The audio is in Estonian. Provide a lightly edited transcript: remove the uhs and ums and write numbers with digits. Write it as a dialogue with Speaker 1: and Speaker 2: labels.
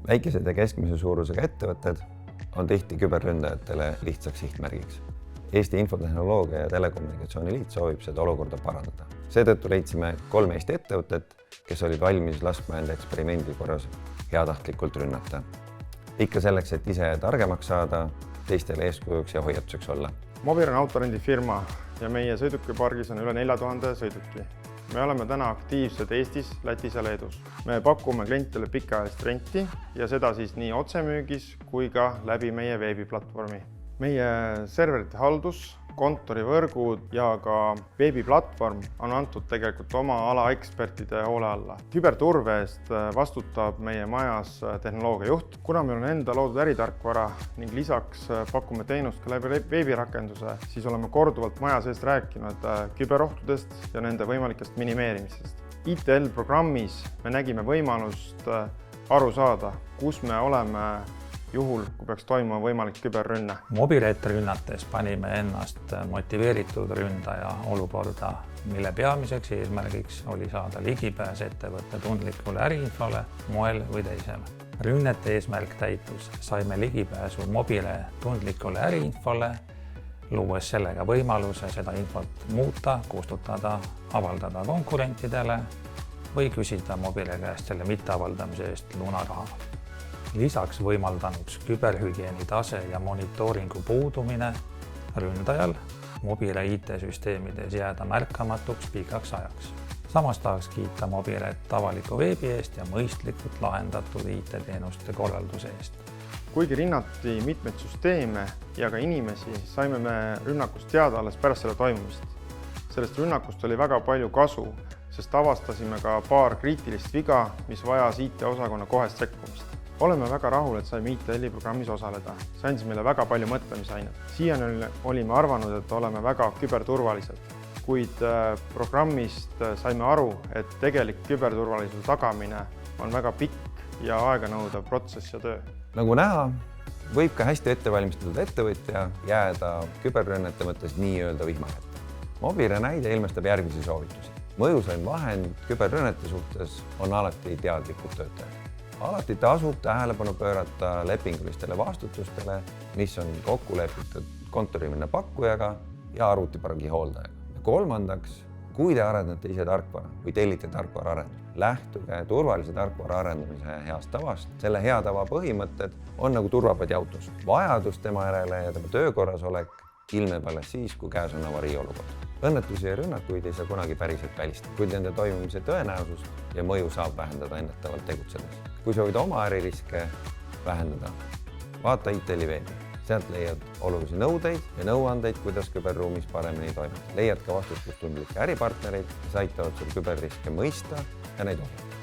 Speaker 1: Väikesed ja keskmise suurusega ettevõtted on tihti küberründajatele lihtsaks sihtmärgiks. Eesti Infotehnoloogia ja Telekommunikatsiooni Liit soovib seda olukorda parandada. Seetõttu leidsime 3 Eesti ettevõtet, kes olid valmis laskma enda eksperimendi korras heatahtlikult rünnata. Ikka selleks, et ise targemaks saada, teistele eeskujuks ja hoiatuseks olla.
Speaker 2: Mobir on autorendifirma ja meie sõidukipargis on üle 4000 sõiduki. Me oleme täna aktiivsed Eestis, Lätis ja Leedus. Me pakume klientidele pikaajalist renti ja seda siis nii otsemüügis kui ka läbi meie veebiplatvormi. Meie serverite haldus, kontorivõrgud ja ka veebiplatvorm on antud tegelikult oma ala ekspertide hoole alla. Küberturve eest vastutab meie majas tehnoloogiajuht. Kuna meil on enda loodud äritarkvara ning lisaks pakume teenust ka läbi veebirakenduse, siis oleme korduvalt maja seest rääkinud küberohtudest ja nende võimalikest minimeerimisest. ITL-programmis me nägime võimalust aru saada, kus me oleme juhul, kui peaks toimuma võimalik küberrünne.
Speaker 3: Mobilet rünnates panime ennast motiveeritud ründaja olukorda, mille peamiseks eesmärgiks oli saada ligipääs ettevõtte tundlikule äriinfole moel või teisel. Rünnete eesmärk täitus, saime ligipääsu mobile tundlikule äriinfole, luues sellega võimaluse seda infot muuta, kustutada, avaldada konkurentidele või küsida mobile käest selle mitteavaldamise eest lunaraha. Lisaks võimaldanuks küberhügieeni tase ja monitooringu puudumine ründajal mobile IT-süsteemides jääda märkamatuks pikaks ajaks. Samas tahaks kiita mobilet avaliku veebi eest ja mõistlikult lahendatud IT-teenuste korralduse eest.
Speaker 2: Kuigi rinnati mitmeid süsteeme ja ka inimesi, saime me rünnakust teada alles pärast selle toimumist. Sellest rünnakust oli väga palju kasu, sest avastasime ka paar kriitilist viga, mis vajas IT-osakonna kohest sekkumist. Oleme väga rahul, et saime ITL-i programmis osaleda. See andis meile väga palju mõtlemisainet. Siiani olime arvanud, et oleme väga küberturvalised, kuid programmist saime aru, et tegelik küberturvalisuse tagamine on väga pikk ja aeganõudev protsess ja töö.
Speaker 1: Nagu näha, võib ka hästi ettevalmistatud ettevõtja jääda küberrünnete mõttes nii-öelda vihmakätte. Mobire näide ilmestab järgmisi soovitusi. Mõjusaim vahend küberrünnete suhtes on alati teadlikud töötajad. Alati tasub tähelepanu pöörata lepingulistele vastutustele, mis on kokku lepitud kontoriminna pakkujaga ja arvutipargi hooldajaga. Ja kolmandaks, kui te arendate ise tarkvara või tellite tarkvara arendust, lähtuge turvalise tarkvara arendamise heast tavast. Selle hea tava põhimõtted on nagu turvapadi autos. Vajadus tema järele ja tema töökorrasolek ilmneb alles siis, kui käes on avariiolukord. Õnnetusi ja rünnakuid ei saa kunagi päriselt välistada, kuid nende toimumise tõenäosust ja mõju saab vähendada ennetavalt tegutsedes. Kui soovid oma äririske vähendada, vaata ITL-i veebi. Sealt leiad olulisi nõudeid ja nõuandeid, kuidas küberruumis paremini toimub. Leiad ka vastutustundlikke äripartnereid, kes aitavad sul küberriske mõista ja neid ohjata.